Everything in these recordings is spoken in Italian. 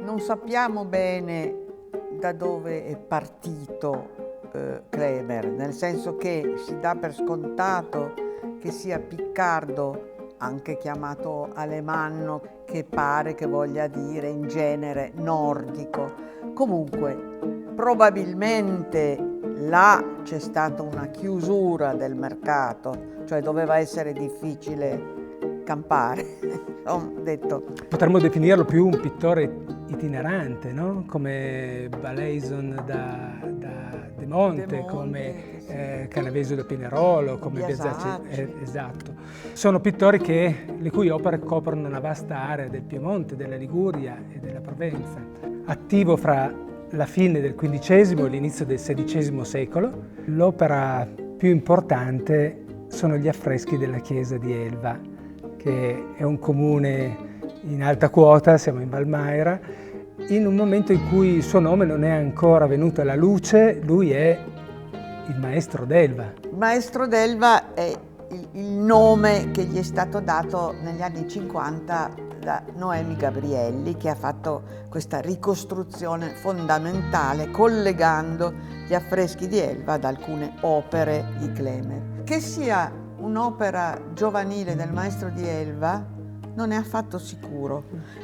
Non sappiamo bene da dove è partito Kleber, nel senso che si dà per scontato che sia piccardo, anche chiamato alemanno, che pare che voglia dire in genere nordico. Comunque, probabilmente là c'è stata una chiusura del mercato, cioè doveva essere difficile campare. Ho detto. Potremmo definirlo più un pittore itinerante, no? Come Balaison da De Monte, come Canavesio da Pinerolo, come Biasacci. Esatto. Sono pittori le cui opere coprono una vasta area del Piemonte, della Liguria e della Provenza. Attivo fra la fine del XV e l'inizio del XVI secolo, l'opera più importante sono gli affreschi della chiesa di Elva, che è un comune in alta quota, siamo in Valmaera, in un momento in cui il suo nome non è ancora venuto alla luce. Lui è il maestro d'Elva. Il maestro d'Elva è il nome che gli è stato dato negli anni 50 da Noemi Gabrielli, che ha fatto questa ricostruzione fondamentale collegando gli affreschi di Elva ad alcune opere di Kleber. Che sia un'opera giovanile del maestro di Elva non è affatto sicuro.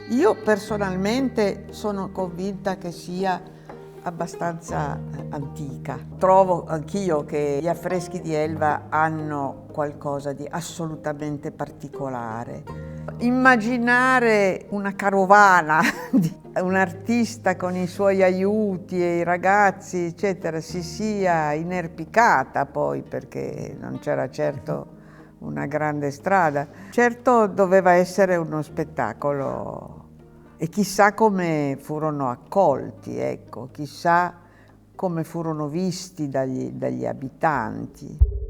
Io personalmente sono convinta che sia abbastanza antica. Trovo anch'io che gli affreschi di Elva hanno qualcosa di assolutamente particolare. Immaginare una carovana di un artista con i suoi aiuti e i ragazzi, eccetera, si sia inerpicata poi, perché non c'era certo una grande strada. Certo doveva essere uno spettacolo e chissà come furono accolti, ecco, chissà come furono visti dagli abitanti.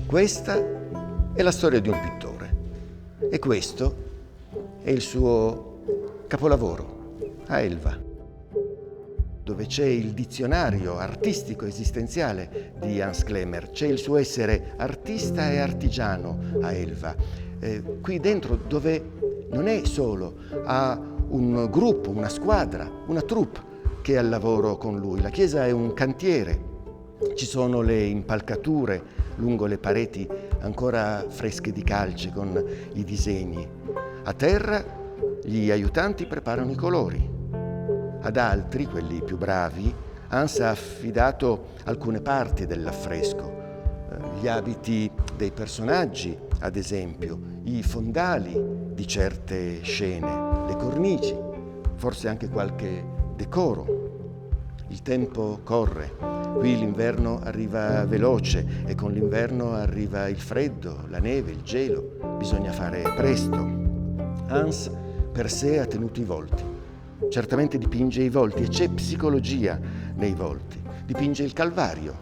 Questa è la storia di un pittore e questo è il suo capolavoro, a Elva, dove c'è il dizionario artistico esistenziale di Hans Klemer, c'è il suo essere artista e artigiano a Elva. Qui dentro dove non è solo, ha un gruppo, una squadra, una troupe che è al lavoro con lui. La chiesa è un cantiere, ci sono le impalcature lungo le pareti ancora fresche di calce con i disegni. A terra gli aiutanti preparano i colori. Ad altri, quelli più bravi, Hans ha affidato alcune parti dell'affresco, gli abiti dei personaggi, ad esempio, i fondali di certe scene, le cornici, forse anche qualche decoro. Il tempo corre. Qui l'inverno arriva veloce e con l'inverno arriva il freddo, la neve, il gelo. Bisogna fare presto. Hans per sé ha tenuto i volti. Certamente dipinge i volti e c'è psicologia nei volti. Dipinge il Calvario,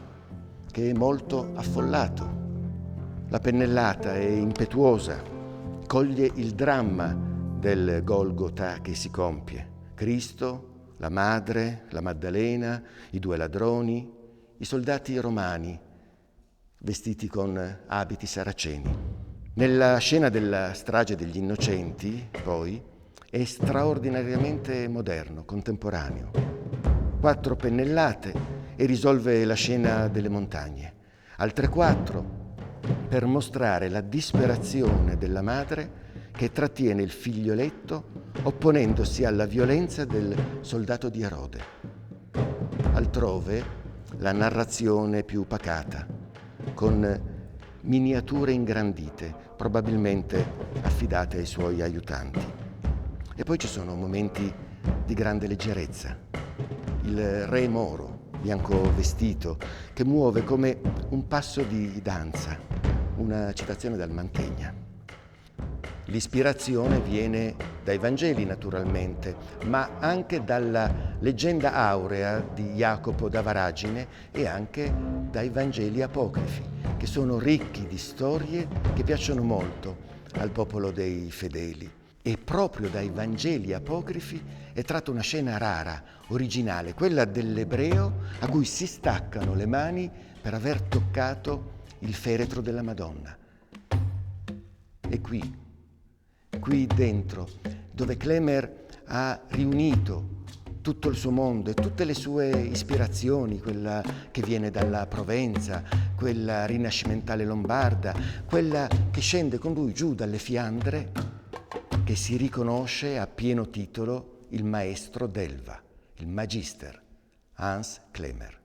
che è molto affollato. La pennellata è impetuosa, coglie il dramma del Golgota che si compie. Cristo, la madre, la Maddalena, i due ladroni, i soldati romani vestiti con abiti saraceni. Nella scena della strage degli innocenti, poi, è straordinariamente moderno, contemporaneo. 4 pennellate e risolve la scena delle montagne. Altre 4 per mostrare la disperazione della madre che trattiene il figlioletto opponendosi alla violenza del soldato di Erode. altrove la narrazione più pacata, con miniature ingrandite, probabilmente affidate ai suoi aiutanti. E poi ci sono momenti di grande leggerezza. Il re Moro, bianco vestito, che muove come un passo di danza, una citazione dal Mantegna. L'ispirazione viene dai Vangeli naturalmente, ma anche dalla leggenda aurea di Jacopo da Varagine e anche dai Vangeli apocrifi, che sono ricchi di storie che piacciono molto al popolo dei fedeli. E proprio dai Vangeli apocrifi è tratta una scena rara, originale, quella dell'ebreo a cui si staccano le mani per aver toccato il feretro della Madonna. E qui dentro, dove Klemer ha riunito tutto il suo mondo e tutte le sue ispirazioni, quella che viene dalla Provenza, quella rinascimentale lombarda, quella che scende con lui giù dalle Fiandre, che si riconosce a pieno titolo il maestro d'Elva, il Magister, Hans Klemer.